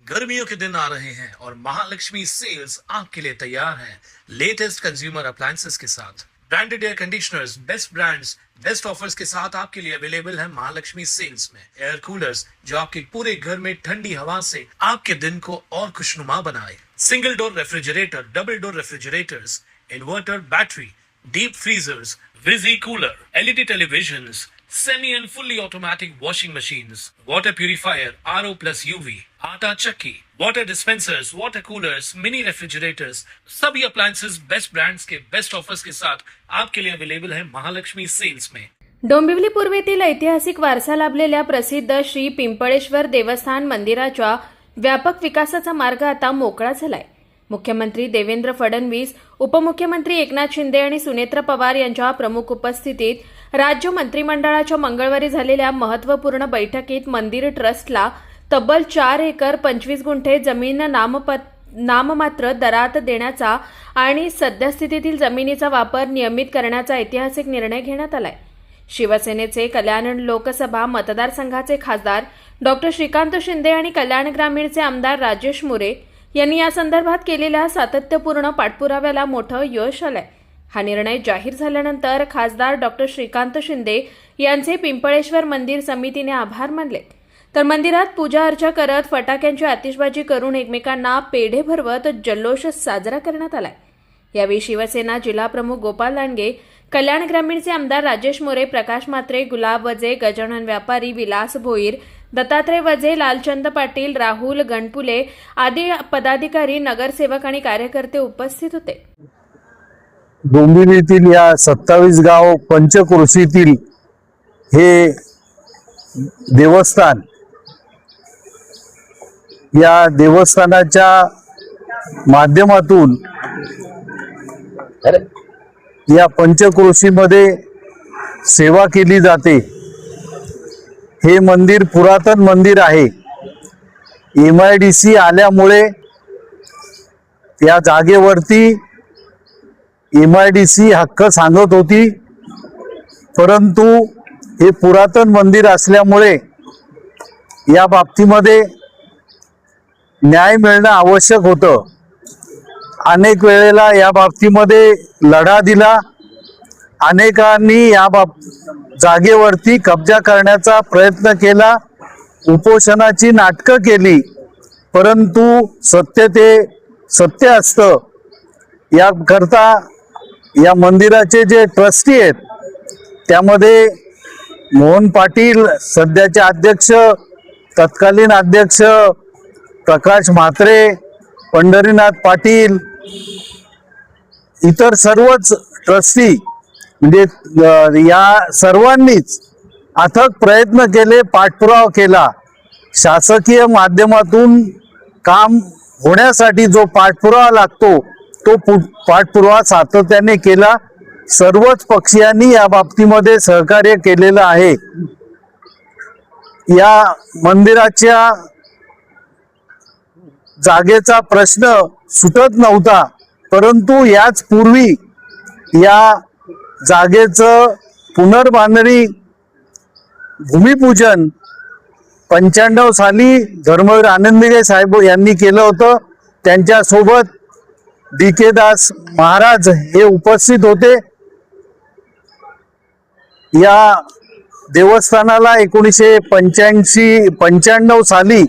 गर्मियों के दिन आ रहे हैं और महालक्ष्मी सेल्स आपके लिए तैयार है लेटेस्ट कंज्यूमर अप्लायंसेस के साथ। Branded air conditioners, best brands, best offers के साथ आपके लिए अवेलेबल है महालक्ष्मी सेल्स में। एयर कूलर्स जो आपके पूरे घर में ठंडी हवा से आपके दिन को और खुशनुमा बनाए। Single door refrigerator, double door refrigerators, inverter battery, deep freezers, विजी cooler, LED televisions, semi and fully automatic washing machines, water purifier, RO plus UV, आटा चक्की, water dispensers, water coolers, mini refrigerators, सभी appliances बेस्ट ब्रांड्स के best offers के साथ आपके लिए available है Mahalakshmi sales में। डोंबिवली पूर्वेतील ऐतिहासिक वारसा लाभलेल्या प्रसिद्ध श्री पिंपळेश्वर देवस्थान मंदिराच्या व्यापक विकासाचा मार्ग आता मोकळा झालाय। मुख्यमंत्री देवेंद्र फडणवीस, उपमुख्यमंत्री एकनाथ शिंदे आणि सुनेत्र पवार यांच्या प्रमुख उपस्थितीत राज्य मंत्रिमंडळाच्या मंगळवारी झालेल्या महत्त्वपूर्ण बैठकीत मंदिर ट्रस्टला तब्बल 4 एकर 25 गुंठे जमीन नाममात्र दरात देण्याचा आणि सद्यस्थितीतील जमिनीचा वापर नियमित करण्याचा ऐतिहासिक निर्णय घेण्यात आलाय। शिवसेनेचे कल्याण लोकसभा मतदारसंघाचे खासदार डॉक्टर श्रीकांत शिंदे आणि कल्याण ग्रामीणचे आमदार राजेश मुरे यांनी या संदर्भात केलेल्या सातत्यपूर्ण पाठपुराव्याला मोठं यश आलंय। हा निर्णय जाहीर झाल्यानंतर खासदार डॉक्टर श्रीकांत शिंदे यांचे पिंपळेश्वर मंदिर समितीने आभार मानले, तर मंदिरात पूजा अर्चा करत फटाक्यांची आतिषबाजी करून एकमेकांना पेढे भरवत जल्लोष साजरा करण्यात आलाय। यावेळी शिवसेना जिल्हा प्रमुख गोपाल लांडगे, कल्याण ग्रामीणचे आमदार राजेश मोरे, प्रकाश म्हात्रे, गुलाब वजे, गजानन व्यापारी, विलास भोईर, दत्तात्रय वजे, लालचंद पाटील, राहुल गणपुले आदी पदाधिकारी, नगरसेवक आणि कार्यकर्ते उपस्थित होते। डोंबिवलीतील या 27 गाव पंचक्रोशीतील हे देवस्थान, या देवस्थानाच्या माध्यमातून या पंचक्रोशीमध्ये सेवा केली जाते। हे मंदिर पुरातन मंदिर आहे। MIDC आल्यामुळे या जागेवरती MIDC हक्क सांगत होती, परंतु हे पुरातन मंदिर असल्यामुळे या बाबतीमध्ये न्याय मिळणं आवश्यक होतं। अनेक वेळेला या बाबतीमध्ये लढा दिला, अनेकांनी या जागेवरती कब्जा करण्याचा प्रयत्न केला, उपोषणाची नाटकं केली, परंतु सत्य असतं। याकरता या मंदिराचे जे ट्रस्टी आहेत त्यामध्ये मोहन पाटील सध्याचे अध्यक्ष, तत्कालीन अध्यक्ष प्रकाश म्हात्रे, पंढरीनाथ पाटील, इतर सर्वच ट्रस्टी म्हणजे या सर्वांनीच अथक प्रयत्न केले, पाठपुरावा केला। शासकीय माध्यमातून काम होण्यासाठी जो पाठपुरावा लागतो तो पाठपुरावा सातत्याने केला। सर्वच पक्षीयांनी या बाबतीमध्ये सहकार्य केलेलं आहे। या मंदिराच्या जागेचा प्रश्न सुटत नव्हता, परंतु याच पूर्वी या जागेचं पुनर्बांधणी भूमिपूजन 95 साली धर्मवीर आनंदीगे साहेब यांनी केलं होतं। त्यांच्यासोबत DK दास महाराज हे उपस्थित होते। या देवस्थानाला 1995 साली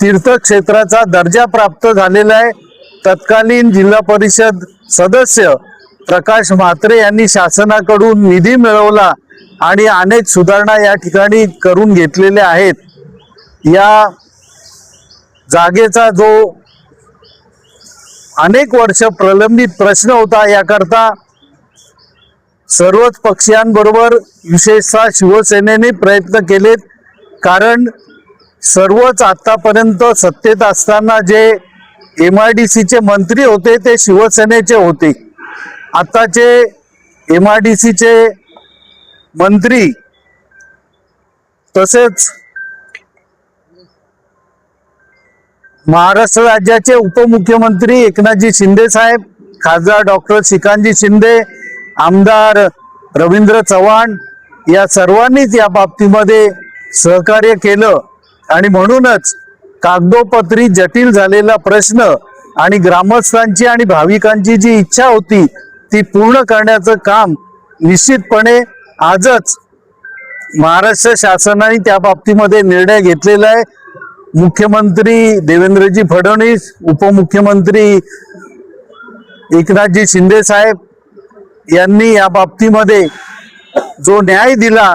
तीर्थक्षेत्राचा दर्जा प्राप्त झालेला आहे। तत्कालीन जिल्हा परिषद सदस्य प्रकाश म्हात्रे यांनी शासनाकडून निधी मिळवला आणि अनेक सुधारणा या ठिकाणी करून घेतलेल्या आहेत। या जागेचा जो अनेक वर्ष प्रलंबित प्रश्न होता, याकरता सर्वच पक्षांबरोबर विशेषतः शिवसेनेने प्रयत्न केलेत, कारण सर्वच आतापर्यंत सत्तेत असताना जे MIDCचे मंत्री होते ते शिवसेनेचे होते। आताचे MIDCचे मंत्री तसेच महाराष्ट्र राज्याचे उपमुख्यमंत्री एकनाथजी शिंदे साहेब, खासदार डॉक्टर श्रीकांतजी शिंदे, आमदार रवींद्र चव्हाण या सर्वांनीच या बाबतीमध्ये सहकार्य केलं आणि म्हणूनच कागदोपत्री जटिल झालेला प्रश्न आणि ग्रामस्थांची आणि भाविकांची जी इच्छा होती ती पूर्ण करण्याचं काम निश्चितपणे आजच महाराष्ट्र शासनाने त्या बाबतीमध्ये निर्णय घेतलेला आहे. मुख्यमंत्री देवेंद्रजी फडणवीस, उपमुख्यमंत्री एकनाथजी शिंदे साहेब यांनी या बाबतीमध्ये जो न्याय दिला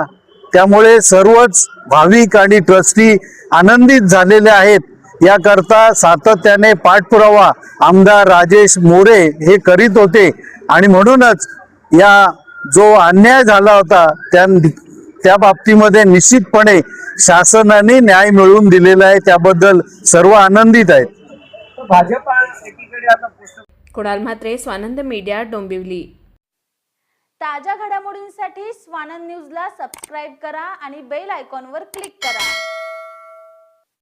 त्यामुळे सर्वच भाविक आणि ट्रस्टी आनंदित झालेले आहेत. याकरता सातत्याने पाठपुरावा आमदार राजेश मोरे हे करीत होते आणि म्हणूनच या जो अन्याय झाला होता त्या बाबतीमध्ये निश्चितपणे शासनाने न्याय मिळवून दिलेला आहे. त्याबद्दल सर्व आनंदित आहेत. भाजपा एकीकडे आता कुणाल म्हात्रे, स्वानंद मीडिया, डोंबिवली. ताज्या घडामोडींसाठी स्वानंद न्यूजला सबस्क्राईब करा आणि बेल आयकॉनवर क्लिक करा.